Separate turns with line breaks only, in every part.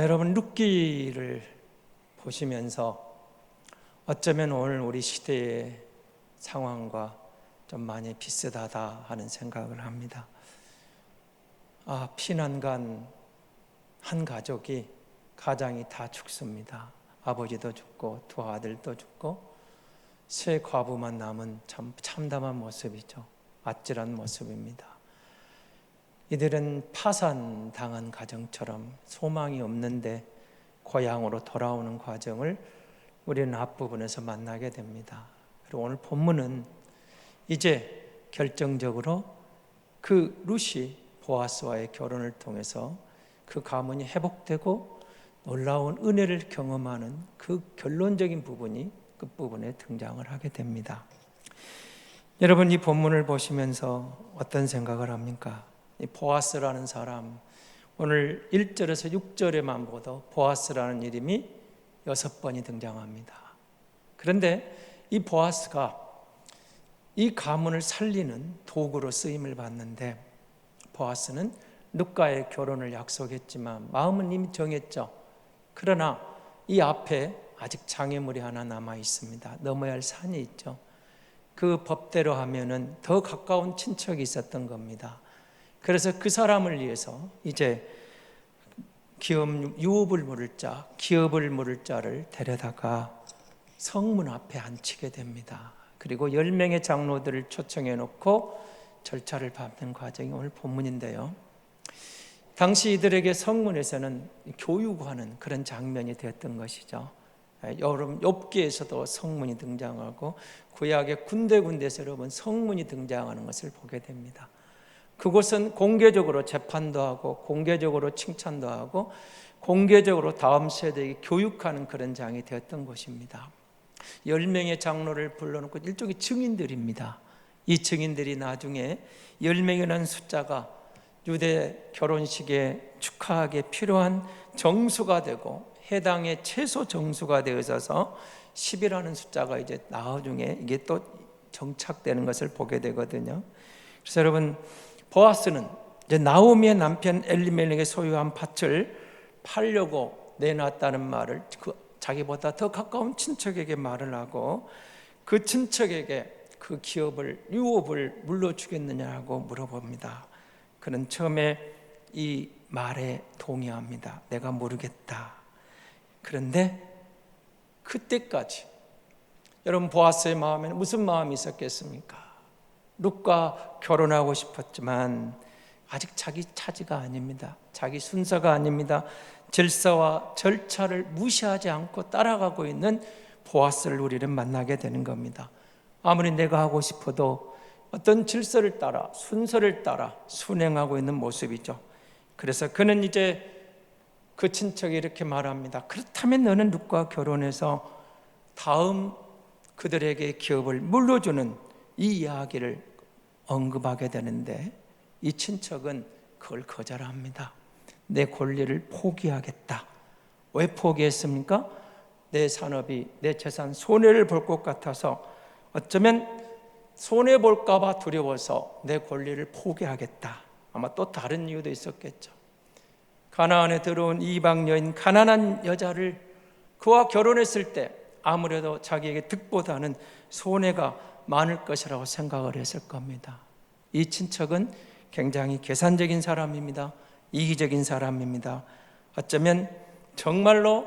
여러분 룻기를 보시면서 어쩌면 오늘 우리 시대의 상황과 좀 많이 비슷하다 하는 생각을 합니다. 피난 간 한 가족이 가장이 다 죽습니다. 아버지도 죽고 두 아들도 죽고 세 과부만 남은 참 참담한 모습이죠. 아찔한 모습입니다. 이들은 파산당한 가정처럼 소망이 없는데 고향으로 돌아오는 과정을 우리는 앞부분에서 만나게 됩니다. 그리고 오늘 본문은 이제 결정적으로 그 룻이 보아스와의 결혼을 통해서 그 가문이 회복되고 놀라운 은혜를 경험하는 그 결론적인 부분이 끝부분에 등장을 하게 됩니다. 여러분 이 본문을 보시면서 어떤 생각을 합니까? 이 보아스라는 사람, 오늘 1절에서 6절에만 보도 보아스라는 이름이 6번이 등장합니다. 그런데 이 보아스가 이 가문을 살리는 도구로 쓰임을 받는데, 보아스는 룻과의 결혼을 약속했지만 마음은 이미 정했죠. 그러나 이 앞에 아직 장애물이 하나 남아 있습니다. 넘어야 할 산이 있죠. 그 법대로 하면은 더 가까운 친척이 있었던 겁니다. 그래서 그 사람을 위해서 이제 유업을 물을 자를 데려다가 성문 앞에 앉히게 됩니다. 그리고 10명의 장로들을 초청해 놓고 절차를 밟는 과정이 오늘 본문인데요. 당시 이들에게 성문에서는 교육하는 그런 장면이 되었던 것이죠. 여러분 욥기에서도 성문이 등장하고 구약의 군데군데서 여러분 성문이 등장하는 것을 보게 됩니다. 그곳은 공개적으로 재판도 하고 공개적으로 칭찬도 하고 공개적으로 다음 세대에게 교육하는 그런 장이 되었던 곳입니다. 10명의 장로를 불러놓고 일종의 증인들입니다. 이 증인들이 나중에 10명이라는 숫자가 유대 결혼식에 축하하기에 필요한 정수가 되고 해당의 최소 정수가 되어 있어서 10이라는 숫자가 이제 나중에 이게 또 정착되는 것을 보게 되거든요. 그래서 여러분 보아스는 이제 나오미의 남편 엘리멜렉의 소유한 밭을 팔려고 내놨다는 말을 자기보다 더 가까운 친척에게 말을 하고 그 친척에게 그 유업을 물려주겠느냐고 물어봅니다. 그는 처음에 이 말에 동의합니다. 내가 모르겠다. 그런데 그때까지 여러분 보아스의 마음에는 무슨 마음이 있었겠습니까? 룻과 결혼하고 싶었지만 아직 자기 차지가 아닙니다. 자기 순서가 아닙니다. 질서와 절차를 무시하지 않고 따라가고 있는 보아스를 우리는 만나게 되는 겁니다. 아무리 내가 하고 싶어도 어떤 질서를 따라 순서를 따라 순행하고 있는 모습이죠. 그래서 그는 이제 그 친척이 이렇게 말합니다. 그렇다면 너는 룻과 결혼해서 다음 그들에게 기업을 물려주는 이 이야기를 언급하게 되는데 이 친척은 그걸 거절합니다. 내 권리를 포기하겠다. 왜 포기했습니까? 내 산업이 내 재산 손해를 볼 것 같아서 어쩌면 손해볼까 봐 두려워서 내 권리를 포기하겠다. 아마 또 다른 이유도 있었겠죠. 가나안에 들어온 이방 여인 가난한 여자를 그와 결혼했을 때 아무래도 자기에게 득보다는 손해가 많을 것이라고 생각을 했을 겁니다. 이 친척은 굉장히 계산적인 사람입니다. 이기적인 사람입니다. 어쩌면 정말로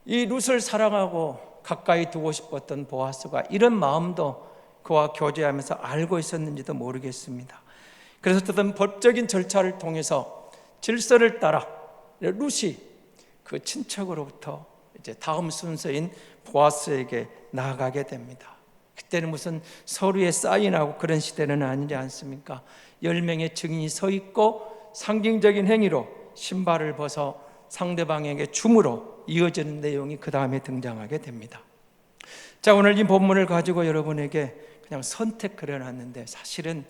이 룻을 사랑하고 가까이 두고 싶었던 보아스가 이런 마음도 그와 교제하면서 알고 있었는지도 모르겠습니다. 그래서 어떤 법적인 절차를 통해서 질서를 따라 룻이 그 친척으로부터 이제 다음 순서인 보아스에게 나아가게 됩니다. 그때는 무슨 서류에 사인하고 그런 시대는 아니지 않습니까? 10명의 증인이 서 있고 상징적인 행위로 신발을 벗어 상대방에게 줌으로 이어지는 내용이 그 다음에 등장하게 됩니다. 자, 오늘 이 본문을 가지고 여러분에게 그냥 선택을 해놨는데 사실은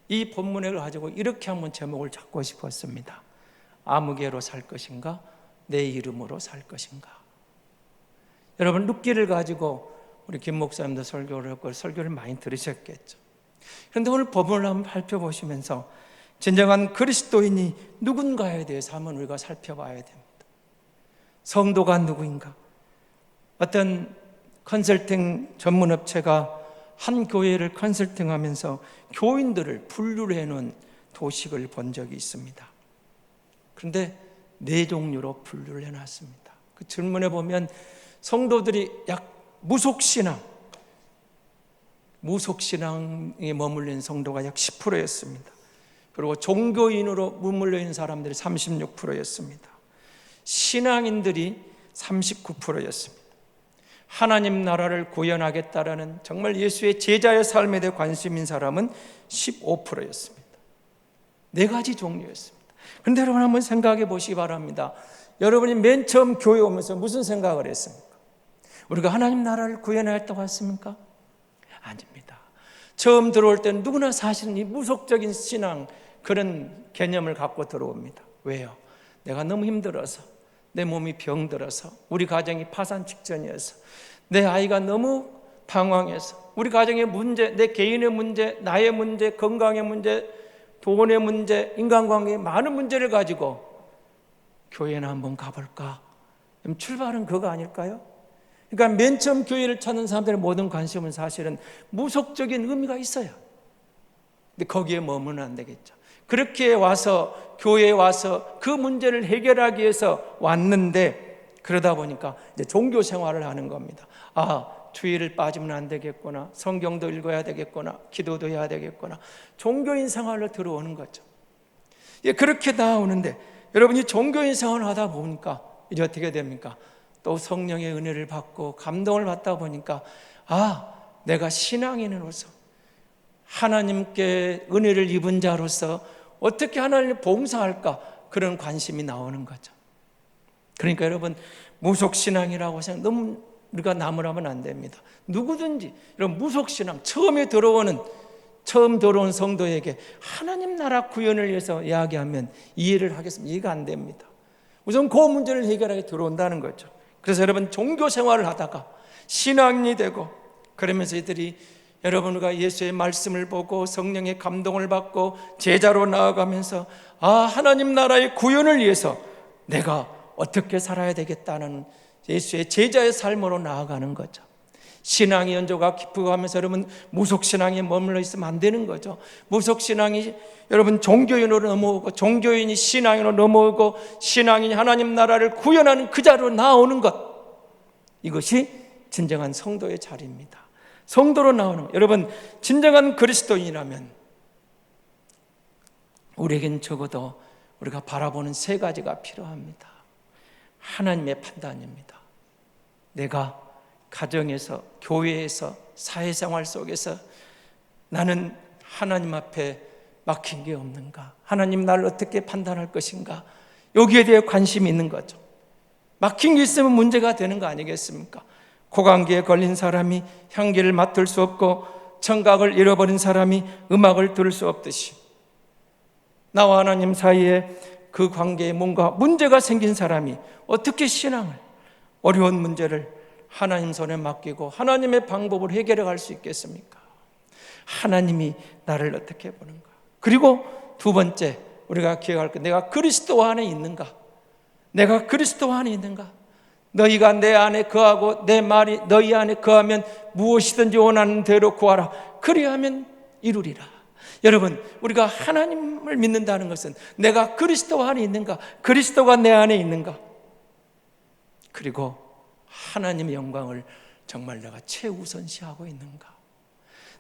이 본문을 가지고 이렇게 한번 제목을 잡고 싶었습니다. 아무개로 살 것인가? 내 이름으로 살 것인가? 여러분 룻기를 가지고 우리 김 목사님도 설교를 했고 설교를 많이 들으셨겠죠. 그런데 오늘 본문을 한번 살펴보시면서 진정한 그리스도인이 누군가에 대해서 한번 우리가 살펴봐야 됩니다. 성도가 누구인가? 어떤 컨설팅 전문 업체가 한 교회를 컨설팅하면서 교인들을 분류를 해놓은 도식을 본 적이 있습니다. 그런데 4종류로 분류를 해놨습니다. 그 질문에 보면 성도들이 무속신앙에 머물린 성도가 약 10%였습니다. 그리고 종교인으로 머물러 있는 사람들이 36%였습니다. 신앙인들이 39%였습니다. 하나님 나라를 구현하겠다라는 정말 예수의 제자의 삶에 대해 관심 있는 사람은 15%였습니다. 4가지 종류였습니다. 그런데 여러분 한번 생각해 보시기 바랍니다. 여러분이 맨 처음 교회 오면서 무슨 생각을 했습니까? 우리가 하나님 나라를 구현하겠다고 했습니까? 아닙니다. 처음 들어올 때는 누구나 사실은 이 무속적인 신앙 그런 개념을 갖고 들어옵니다. 왜요? 내가 너무 힘들어서, 내 몸이 병들어서, 우리 가정이 파산 직전이어서, 내 아이가 너무 방황해서, 우리 가정의 문제, 내 개인의 문제, 나의 문제, 건강의 문제, 돈의 문제, 인간관계의 많은 문제를 가지고 교회나 한번 가볼까? 그럼 출발은 그거 아닐까요? 그러니까 맨 처음 교회를 찾는 사람들의 모든 관심은 사실은 무속적인 의미가 있어요. 근데 거기에 머무르면 안 되겠죠. 그렇게 와서 교회에 와서 그 문제를 해결하기 위해서 왔는데 그러다 보니까 이제 종교 생활을 하는 겁니다. 주일을 빠지면 안 되겠구나, 성경도 읽어야 되겠구나, 기도도 해야 되겠구나, 종교인 생활로 들어오는 거죠. 그렇게 나오는데 여러분이 종교인 생활을 하다 보니까 이제 어떻게 됩니까? 또 성령의 은혜를 받고 감동을 받다 보니까 내가 신앙인으로서 하나님께 은혜를 입은 자로서 어떻게 하나님을 봉사할까? 그런 관심이 나오는 거죠. 그러니까 여러분 무속신앙이라고 생각 너무 우리가 나무라면 안 됩니다. 누구든지 이런 무속신앙 처음 들어온 성도에게 하나님 나라 구현을 위해서 이야기하면 이해를 하겠습니다. 이해가 안 됩니다. 우선 그 문제를 해결하게 들어온다는 거죠. 그래서 여러분 종교 생활을 하다가 신앙인이 되고 그러면서 이들이 여러분과 예수의 말씀을 보고 성령의 감동을 받고 제자로 나아가면서 하나님 나라의 구현을 위해서 내가 어떻게 살아야 되겠다는 예수의 제자의 삶으로 나아가는 거죠. 신앙의 연조가 깊고 하면서 여러분 무속신앙에 머물러 있으면 안 되는 거죠. 무속신앙이 여러분 종교인으로 넘어오고 종교인이 신앙인으로 넘어오고 신앙인이 하나님 나라를 구현하는 그 자리로 나오는 것, 이것이 진정한 성도의 자리입니다. 성도로 나오는 것. 여러분 진정한 그리스도인이라면 우리에겐 적어도 우리가 바라보는 3가지가 필요합니다. 하나님의 판단입니다. 내가 가정에서, 교회에서, 사회생활 속에서 나는 하나님 앞에 막힌 게 없는가? 하나님 나를 어떻게 판단할 것인가? 여기에 대해 관심이 있는 거죠. 막힌 게 있으면 문제가 되는 거 아니겠습니까? 고감기에 걸린 사람이 향기를 맡을 수 없고 청각을 잃어버린 사람이 음악을 들을 수 없듯이 나와 하나님 사이에 그 관계에 뭔가 문제가 생긴 사람이 어떻게 신앙을, 어려운 문제를 하나님 손에 맡기고 하나님의 방법으로 해결해 갈 수 있겠습니까? 하나님이 나를 어떻게 보는가? 그리고 2번째 우리가 기억할 것, 내가 그리스도 안에 있는가? 내가 그리스도 안에 있는가? 너희가 내 안에 거하고 내 말이 너희 안에 거하면 무엇이든지 원하는 대로 구하라. 그리하면 이루리라. 여러분 우리가 하나님을 믿는다는 것은 내가 그리스도 안에 있는가? 그리스도가 내 안에 있는가? 그리고 하나님의 영광을 정말 내가 최우선시하고 있는가?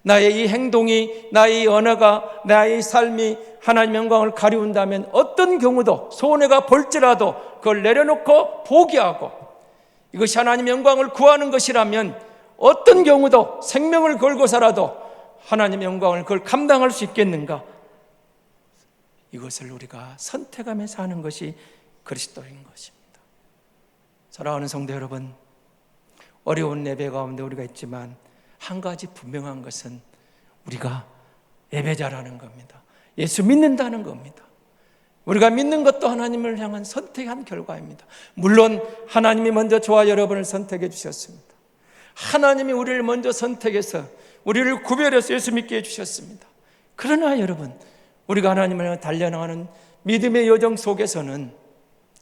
나의 이 행동이, 나의 이 언어가, 나의 삶이 하나님의 영광을 가리운다면 어떤 경우도 손해가 볼지라도 그걸 내려놓고 포기하고 이것이 하나님의 영광을 구하는 것이라면 어떤 경우도 생명을 걸고서라도 하나님의 영광을 그걸 감당할 수 있겠는가? 이것을 우리가 선택하면서 하는 것이 그리스도인 것입니다. 사랑하는 성도 여러분, 어려운 예배 가운데 우리가 있지만 한 가지 분명한 것은 우리가 예배자라는 겁니다. 예수 믿는다는 겁니다. 우리가 믿는 것도 하나님을 향한 선택한 결과입니다. 물론 하나님이 먼저 저와 여러분을 선택해 주셨습니다. 하나님이 우리를 먼저 선택해서 우리를 구별해서 예수 믿게 해주셨습니다. 그러나 여러분 우리가 하나님을 향해 달려나가는 믿음의 여정 속에서는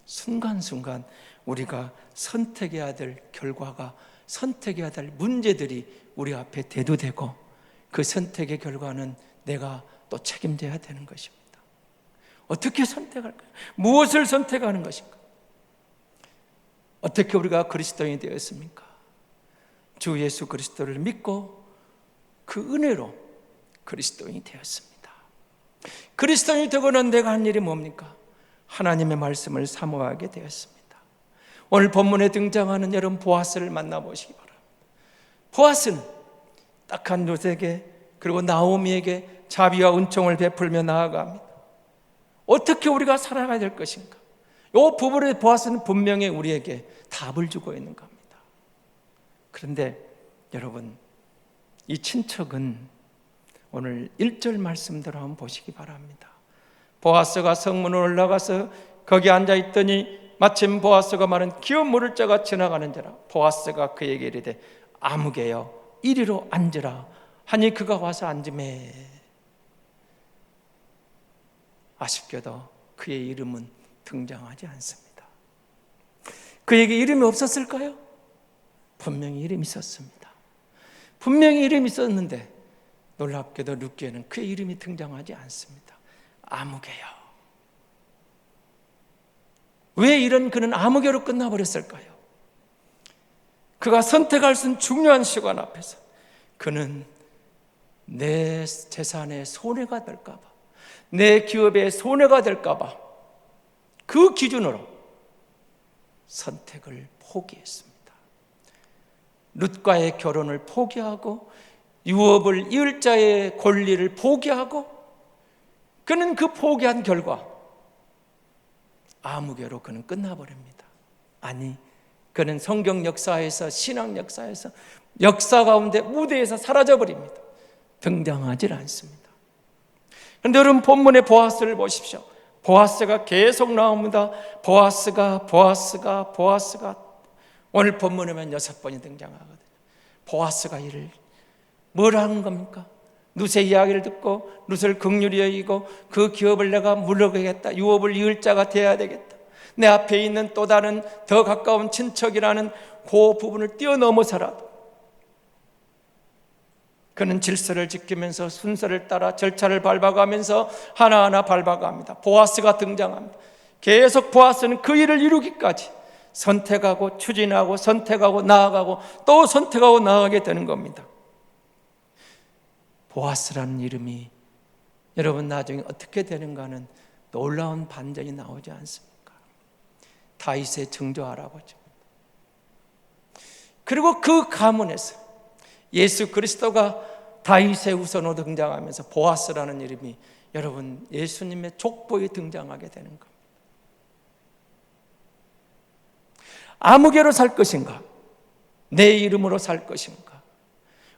순간순간 우리가 선택해야 될 결과가, 선택해야 될 문제들이 우리 앞에 대두되고, 그 선택의 결과는 내가 또 책임져야 되는 것입니다. 어떻게 선택할까요? 무엇을 선택하는 것인가? 어떻게 우리가 그리스도인이 되었습니까? 주 예수 그리스도를 믿고 그 은혜로 그리스도인이 되었습니다. 그리스도인이 되고는 내가 한 일이 뭡니까? 하나님의 말씀을 사모하게 되었습니다. 오늘 본문에 등장하는 여러분 보아스를 만나보시기 바랍니다. 보아스는 딱한 룻에게, 그리고 나오미에게 자비와 은총을 베풀며 나아갑니다. 어떻게 우리가 살아가야 될 것인가? 이 부분에 보아스는 분명히 우리에게 답을 주고 있는 겁니다. 그런데 여러분, 이 친척은 오늘 1절 말씀대로 한번 보시기 바랍니다. 보아스가 성문으로 올라가서 거기 앉아있더니 마침 보아스가 마른 기업 물을 자가 지나가는지라 보아스가 그에게 이르되 아무개여 이리로 앉으라 하니 그가 와서 앉으매. 아쉽게도 그의 이름은 등장하지 않습니다. 그에게 이름이 없었을까요? 분명히 이름이 있었습니다. 분명히 이름이 있었는데 놀랍게도 룻기에는 그의 이름이 등장하지 않습니다. 아무개요. 왜 이런 그는 아무개로 끝나버렸을까요? 그가 선택할 수 있는 중요한 시간 앞에서 그는 내 재산에 손해가 될까 봐, 내 기업에 손해가 될까 봐 그 기준으로 선택을 포기했습니다. 룻과의 결혼을 포기하고 유업을 이을 자의 권리를 포기하고 그는 그 포기한 결과 아무개로 그는 끝나버립니다. 아니, 그는 성경 역사에서, 신앙 역사에서, 역사 가운데 무대에서 사라져버립니다. 등장하지 않습니다. 그런데 여러분 본문의 보아스를 보십시오. 보아스가 계속 나옵니다. 보아스가 오늘 본문에만 6번이 등장하거든요. 보아스가 이를 뭘 하는 겁니까? 룻의 이야기를 듣고 룻을 긍휼히 여기고 그 기업을 내가 물러가겠다, 유업을 이을 자가 되어야 되겠다, 내 앞에 있는 또 다른 더 가까운 친척이라는 그 부분을 뛰어넘어서라도 그는 질서를 지키면서 순서를 따라 절차를 밟아가면서 하나하나 밟아갑니다. 보아스가 등장합니다. 계속 보아스는 그 일을 이루기까지 선택하고 추진하고 선택하고 나아가고 또 선택하고 나아가게 되는 겁니다. 보아스라는 이름이 여러분 나중에 어떻게 되는가는 놀라운 반전이 나오지 않습니까? 다윗의 증조 할아버지, 그리고 그 가문에서 예수 그리스도가 다윗의 후손으로 등장하면서 보아스라는 이름이 여러분 예수님의 족보에 등장하게 되는 겁니다. 아무개로 살 것인가? 내 이름으로 살 것인가?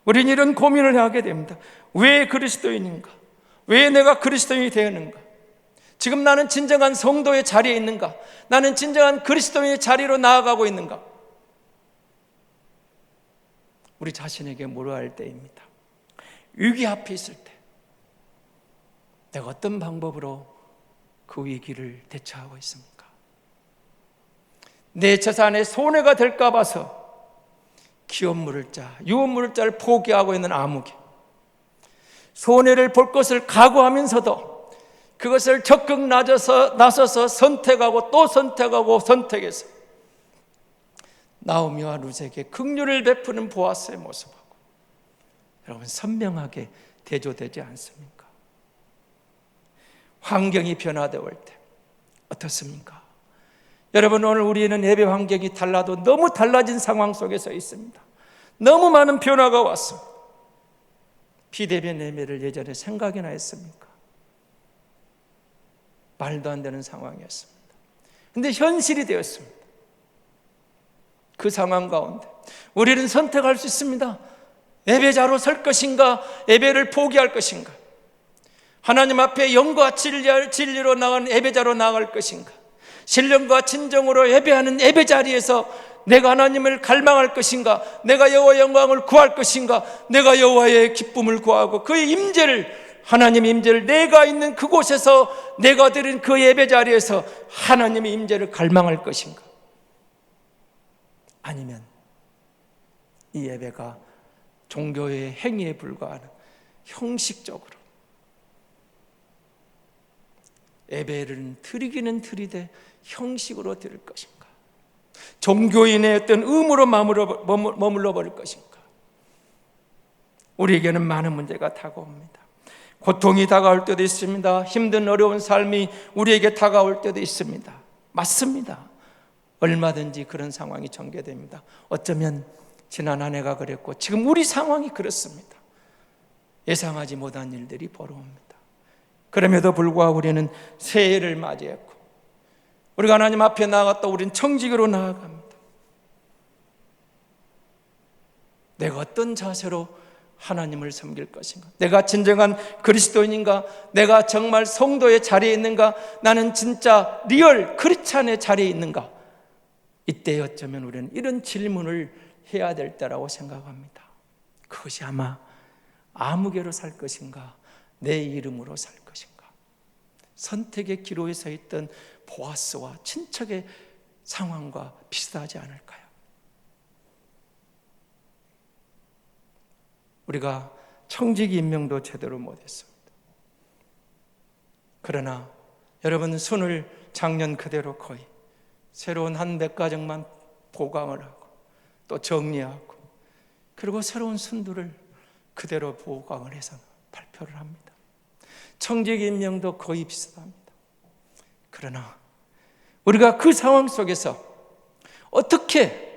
우리는 이런 고민을 하게 됩니다. 왜 그리스도인인가? 왜 내가 그리스도인이 되었는가? 지금 나는 진정한 성도의 자리에 있는가? 나는 진정한 그리스도인의 자리로 나아가고 있는가? 우리 자신에게 물어야 할 때입니다. 위기 앞에 있을 때 내가 어떤 방법으로 그 위기를 대처하고 있습니까? 내 재산에 손해가 될까 봐서 기업 물을 자, 유업 물을 자를 포기하고 있는 아무개, 손해를 볼 것을 각오하면서도 그것을 적극 나서서 선택하고 또 선택하고 선택해서 나오미와 룻에게 긍휼을 베푸는 보아스의 모습하고 여러분 선명하게 대조되지 않습니까? 환경이 변화되어 올 때 어떻습니까? 여러분 오늘 우리는 예배 환경이 달라도 너무 달라진 상황 속에서 있습니다. 너무 많은 변화가 왔습니다. 비대면 예배를 예전에 생각이나 했습니까? 말도 안 되는 상황이었습니다. 그런데 현실이 되었습니다. 그 상황 가운데 우리는 선택할 수 있습니다. 예배자로 설 것인가, 예배를 포기할 것인가, 하나님 앞에 영과 진리로 나가는 예배자로 나아갈 것인가, 신령과 진정으로 예배하는 예배 자리에서 내가 하나님을 갈망할 것인가, 내가 여호와의 영광을 구할 것인가, 내가 여호와의 기쁨을 구하고 그의 임재를 하나님의 임재를 내가 있는 그곳에서, 내가 드린 그 예배 자리에서 하나님의 임재를 갈망할 것인가? 아니면 이 예배가 종교의 행위에 불과하는 형식적으로 예배를 드리기는 드리되 형식으로 드릴 것인가? 종교인의 어떤 의무로 머물러 버릴 것인가? 우리에게는 많은 문제가 다가옵니다. 고통이 다가올 때도 있습니다. 힘든 어려운 삶이 우리에게 다가올 때도 있습니다. 맞습니다. 얼마든지 그런 상황이 전개됩니다. 어쩌면 지난 한 해가 그랬고 지금 우리 상황이 그렇습니다. 예상하지 못한 일들이 벌어옵니다. 그럼에도 불구하고 우리는 새해를 맞이했고 우리가 하나님 앞에 나아갔다 우리는 청지기로 나아갑니다. 내가 어떤 자세로 하나님을 섬길 것인가? 내가 진정한 그리스도인인가? 내가 정말 성도의 자리에 있는가? 나는 진짜 리얼 크리스찬의 자리에 있는가? 이때 어쩌면 우리는 이런 질문을 해야 될 때라고 생각합니다. 그것이 아마 아무개로 살 것인가? 내 이름으로 살 것인가? 선택의 기로에 서 있던 보아스와 친척의 상황과 비슷하지 않을까요? 우리가 청지기 임명도 제대로 못했습니다. 그러나 여러분, 손을 작년 그대로 거의 새로운 한 몇 가정만 보강을 하고 또 정리하고 그리고 새로운 순들을 그대로 보강을 해서 발표를 합니다. 청지기 임명도 거의 비슷합니다. 그러나 우리가 그 상황 속에서 어떻게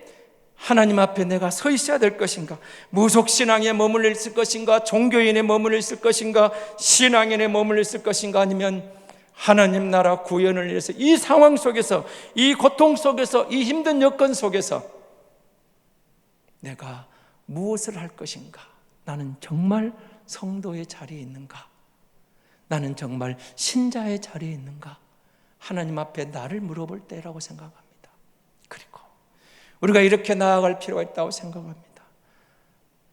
하나님 앞에 내가 서 있어야 될 것인가? 무속신앙에 머물러 있을 것인가? 종교인에 머물러 있을 것인가? 신앙인에 머물러 있을 것인가? 아니면 하나님 나라 구현을 위해서 이 상황 속에서, 이 고통 속에서, 이 힘든 여건 속에서 내가 무엇을 할 것인가? 나는 정말 성도의 자리에 있는가? 나는 정말 신자의 자리에 있는가? 하나님 앞에 나를 물어볼 때라고 생각합니다. 그리고 우리가 이렇게 나아갈 필요가 있다고 생각합니다.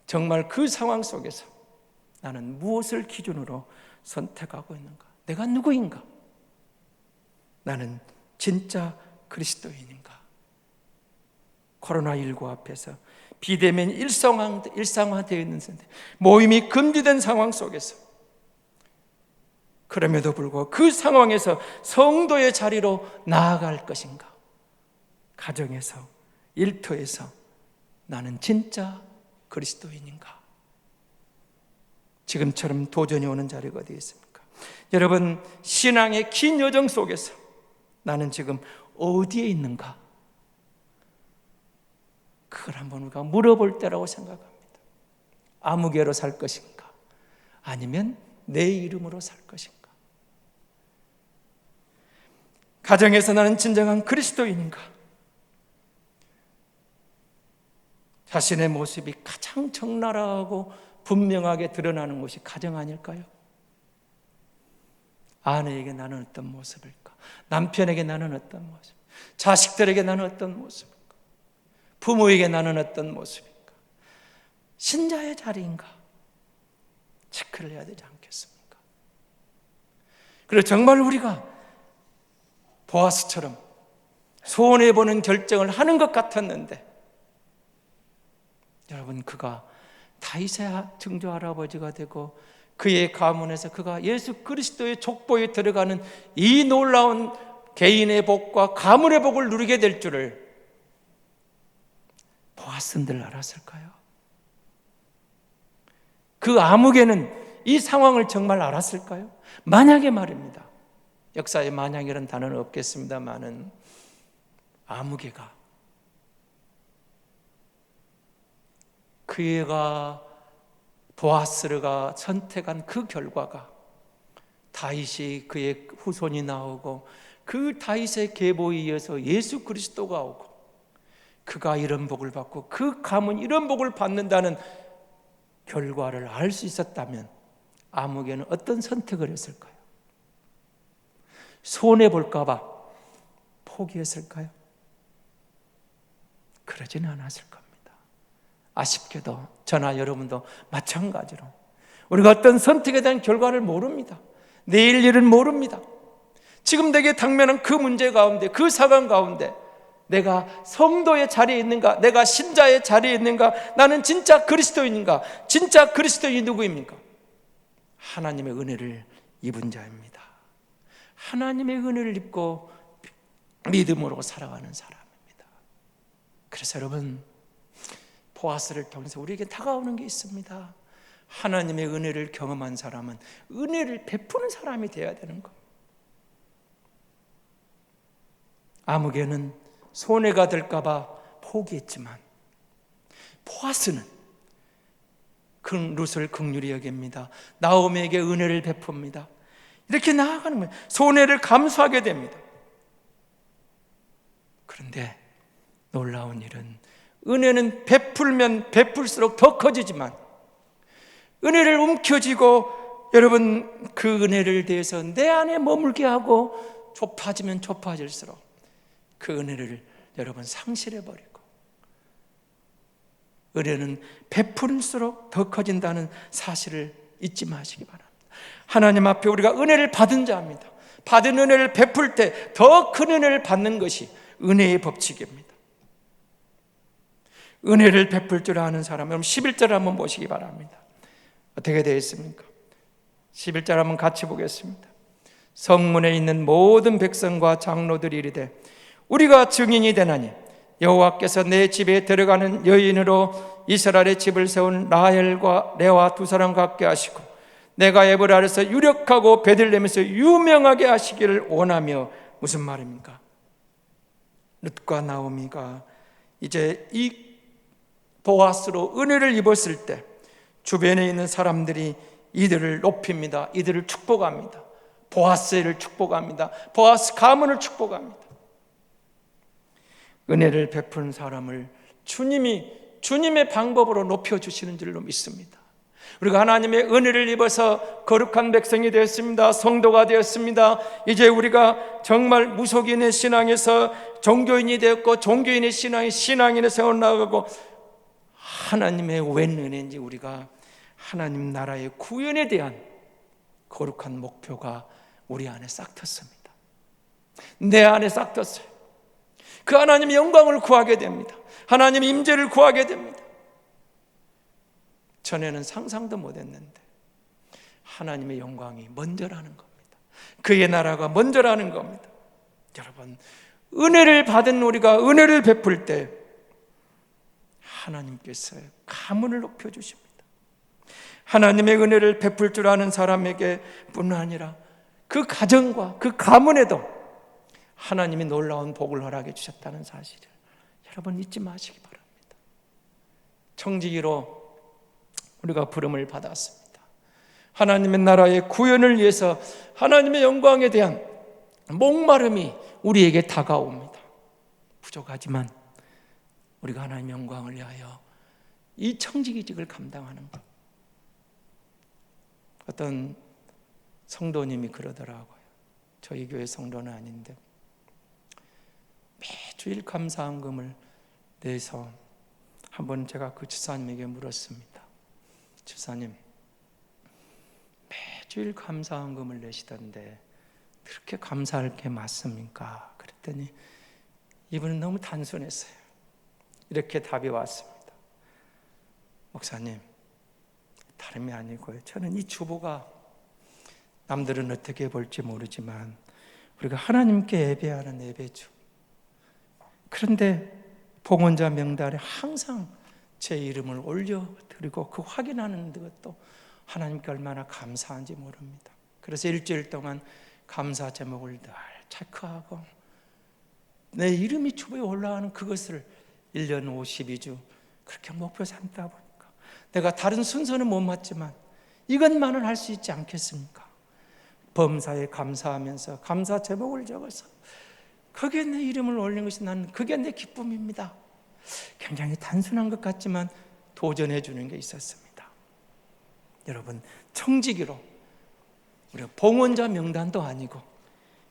정말 그 상황 속에서 나는 무엇을 기준으로 선택하고 있는가? 내가 누구인가? 나는 진짜 그리스도인인가? 코로나19 앞에서 비대면이 일상화되어 있는 상태, 모임이 금지된 상황 속에서 그럼에도 불구하고 그 상황에서 성도의 자리로 나아갈 것인가? 가정에서, 일터에서 나는 진짜 그리스도인인가? 지금처럼 도전이 오는 자리가 어디 있습니까? 여러분, 신앙의 긴 여정 속에서 나는 지금 어디에 있는가? 그걸 한번 우리가 물어볼 때라고 생각합니다. 아무개로 살 것인가? 아니면 내 이름으로 살 것인가? 가정에서 나는 진정한 그리스도인인가? 자신의 모습이 가장 적나라하고 분명하게 드러나는 곳이 가정 아닐까요? 아내에게 나는 어떤 모습일까? 남편에게 나는 어떤 모습? 자식들에게 나는 어떤 모습일까? 부모에게 나는 어떤 모습일까? 신자의 자리인가? 체크를 해야 되지 않겠습니까? 그리고 정말 우리가 보아스처럼 손해보는 결정을 하는 것 같았는데 여러분, 그가 다윗의 증조 할아버지가 되고 그의 가문에서 그가 예수 그리스도의 족보에 들어가는 이 놀라운 개인의 복과 가문의 복을 누리게 될 줄을 보아스들 알았을까요? 그 아무개는 이 상황을 정말 알았을까요? 만약에 말입니다. 역사에 만약이라는 단어는 없겠습니다만은 아무개가 그가 보아스가 선택한 그 결과가 다윗이 그의 후손이 나오고 그 다윗의 계보에 이어서 예수 그리스도가 오고 그가 이런 복을 받고 그 가문 이런 복을 받는다는 결과를 알 수 있었다면 아무개는 어떤 선택을 했을까요? 손해볼까 봐 포기했을까요? 그러지는 않았을 겁니다. 아쉽게도 저나 여러분도 마찬가지로 우리가 어떤 선택에 대한 결과를 모릅니다. 내일 일은 모릅니다. 지금 내게 당면한 그 문제 가운데, 그 상황 가운데 내가 성도의 자리에 있는가? 내가 신자의 자리에 있는가? 나는 진짜 그리스도인인가? 진짜 그리스도인이 누구입니까? 하나님의 은혜를 입은 자입니다. 하나님의 은혜를 입고 믿음으로 살아가는 사람입니다. 그래서 여러분, 보아스를 통해서 우리에게 다가오는 게 있습니다. 하나님의 은혜를 경험한 사람은 은혜를 베푸는 사람이 되어야 되는 것. 아무개는 손해가 될까 봐 포기했지만 보아스는 룻을 긍휼히 여깁니다. 나오미에게 은혜를 베풉니다. 이렇게 나아가는 거예요. 손해를 감수하게 됩니다. 그런데 놀라운 일은 은혜는 베풀면 베풀수록 더 커지지만 은혜를 움켜쥐고 여러분 그 은혜를 대해서 내 안에 머물게 하고 좁아지면 좁아질수록 그 은혜를 여러분 상실해버리고 은혜는 베풀수록 더 커진다는 사실을 잊지 마시기 바랍니다. 하나님 앞에 우리가 은혜를 받은 자입니다. 받은 은혜를 베풀 때 더 큰 은혜를 받는 것이 은혜의 법칙입니다. 은혜를 베풀 줄 아는 사람, 여러분 11절을 한번 보시기 바랍니다. 어떻게 되어 있습니까? 11절 한번 같이 보겠습니다. 성문에 있는 모든 백성과 장로들이 이르되 우리가 증인이 되나니 여호와께서 내 집에 들어가는 여인으로 이스라엘의 집을 세운 라헬과 레와 두 사람 같게 하시고 내가 에브라에서 유력하고 베들레헴에서 유명하게 하시기를 원하며. 무슨 말입니까? 룻과 나오미가 이제 이 보아스로 은혜를 입었을 때 주변에 있는 사람들이 이들을 높입니다. 이들을 축복합니다. 보아스를 축복합니다. 보아스 가문을 축복합니다. 은혜를 베푸는 사람을 주님의 방법으로 높여주시는 줄로 믿습니다. 우리가 하나님의 은혜를 입어서 거룩한 백성이 되었습니다. 성도가 되었습니다. 이제 우리가 정말 무속인의 신앙에서 종교인이 되었고 종교인의 신앙이 신앙인의 세월 나가고 하나님의 웬 은혜인지 우리가 하나님 나라의 구원에 대한 거룩한 목표가 우리 안에 싹 텄습니다. 내 안에 싹 텄어요. 그 하나님의 영광을 구하게 됩니다. 하나님의 임재를 구하게 됩니다. 전에는 상상도 못했는데 하나님의 영광이 먼저라는 겁니다. 그의 나라가 먼저라는 겁니다. 여러분, 은혜를 받은 우리가 은혜를 베풀 때 하나님께서 가문을 높여주십니다. 하나님의 은혜를 베풀 줄 아는 사람에게 뿐 아니라 그 가정과 그 가문에도 하나님이 놀라운 복을 허락해 주셨다는 사실을 여러분 잊지 마시기 바랍니다. 청지기로 우리가 부름을 받았습니다. 하나님의 나라의 구현을 위해서 하나님의 영광에 대한 목마름이 우리에게 다가옵니다. 부족하지만 우리가 하나님의 영광을 위하여 이 청지기직을 감당하는 것. 어떤 성도님이 그러더라고요. 저희 교회 성도는 아닌데 매주일 감사헌금을 내서 한번 제가 그 집사님에게 물었습니다. 집사님, 매주일 감사헌금을 내시던데 그렇게 감사할 게 맞습니까? 그랬더니 이분은 너무 단순했어요. 이렇게 답이 왔습니다. 목사님, 다름이 아니고요. 저는 이 주보가 남들은 어떻게 볼지 모르지만 우리가 하나님께 예배하는 예배주. 그런데 봉헌자 명단에 항상 제 이름을 올려드리고 그 확인하는 것도 하나님께 얼마나 감사한지 모릅니다. 그래서 일주일 동안 감사 제목을 늘 체크하고 내 이름이 주보에 올라가는 그것을 1년 52주 그렇게 목표 삼다 보니까 내가 다른 순서는 못 맞지만 이것만은 할 수 있지 않겠습니까? 범사에 감사하면서 감사 제목을 적어서 거기에 내 이름을 올린 것이 나는 그게 내 기쁨입니다. 굉장히 단순한 것 같지만 도전해 주는 게 있었습니다. 여러분, 청지기로 우리가 봉헌자 명단도 아니고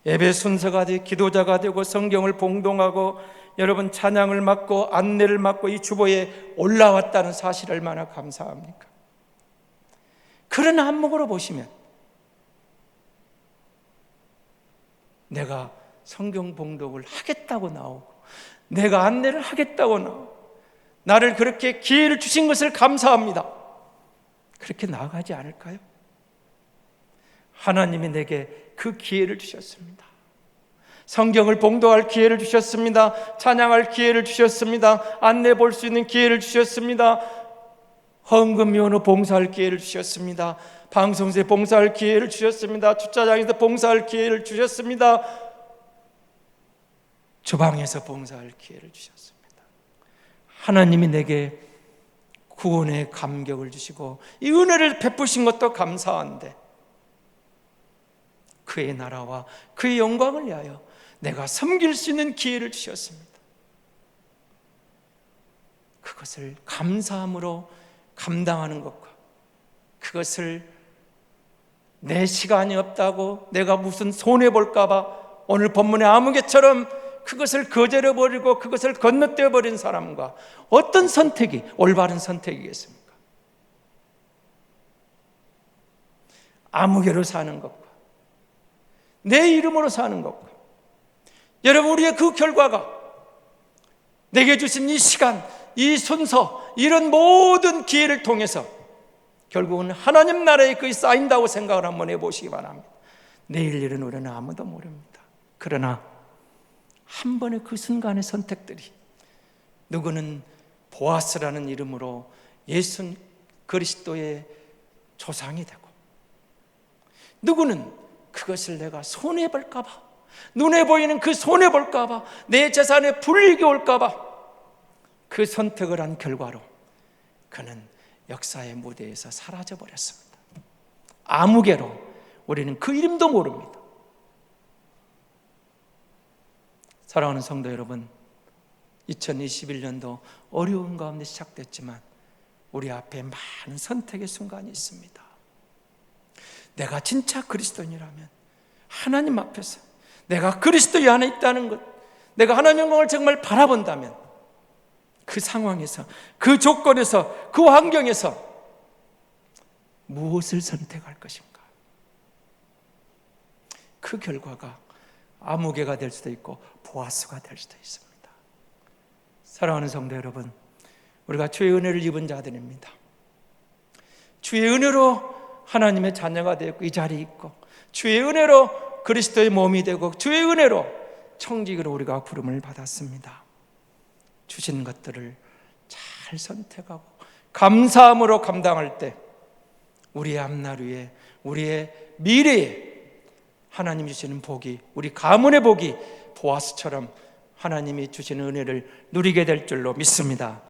예배 순서가 되고 기도자가 되고 성경을 봉독하고 여러분 찬양을 맡고 안내를 맡고 이 주보에 올라왔다는 사실 얼마나 감사합니까? 그런 안목으로 보시면 내가 성경 봉독을 하겠다고 나오고 내가 안내를 하겠다고 나오고 나를 그렇게 기회를 주신 것을 감사합니다, 그렇게 나아가지 않을까요? 하나님이 내게 그 기회를 주셨습니다. 성경을 봉독할 기회를 주셨습니다. 찬양할 기회를 주셨습니다. 안내 볼 수 있는 기회를 주셨습니다. 헌금 면허 봉사할 기회를 주셨습니다. 방송국에 봉사할 기회를 주셨습니다. 주차장에서 봉사할 기회를 주셨습니다. 주방에서 봉사할 기회를 주셨습니다. 하나님이 내게 구원의 감격을 주시고 이 은혜를 베푸신 것도 감사한데 그의 나라와 그의 영광을 위하여 내가 섬길 수 있는 기회를 주셨습니다. 그것을 감사함으로 감당하는 것과 그것을 내 시간이 없다고 내가 무슨 손해볼까 봐 오늘 본문의 아무개처럼 그것을 거절해버리고 그것을 건너뛰어버린 사람과 어떤 선택이 올바른 선택이겠습니까? 아무개로 사는 것과 내 이름으로 사는 것과 여러분, 우리의 그 결과가 내게 주신 이 시간, 이 순서, 이런 모든 기회를 통해서 결국은 하나님 나라에 그게 쌓인다고 생각을 한번 해보시기 바랍니다. 내일 일은 우리는 아무도 모릅니다. 그러나 한 번의 그 순간의 선택들이 누구는 보아스라는 이름으로 예수 그리스도의 조상이 되고 누구는 그것을 내가 손해볼까 봐, 눈에 보이는 그 손해볼까 봐, 내 재산에 불이익이 올까 봐 그 선택을 한 결과로 그는 역사의 무대에서 사라져버렸습니다. 아무개로 우리는 그 이름도 모릅니다. 사랑하는 성도 여러분, 2021년도 어려운 가운데 시작됐지만 우리 앞에 많은 선택의 순간이 있습니다. 내가 진짜 그리스도인이라면 하나님 앞에서 내가 그리스도 안에 있다는 것, 내가 하나님의 영광을 정말 바라본다면 그 상황에서, 그 조건에서, 그 환경에서 무엇을 선택할 것인가? 그 결과가 아무개가 될 수도 있고 보아스가 될 수도 있습니다. 사랑하는 성도 여러분, 우리가 주의 은혜를 입은 자들입니다. 주의 은혜로 하나님의 자녀가 되었고 이 자리에 있고 주의 은혜로 그리스도의 몸이 되고 주의 은혜로 청직으로 우리가 부름을 받았습니다. 주신 것들을 잘 선택하고 감사함으로 감당할 때 우리의 앞날 위에, 우리의 미래에 하나님 주시는 복이, 우리 가문의 복이 보아스처럼 하나님이 주시는 은혜를 누리게 될 줄로 믿습니다.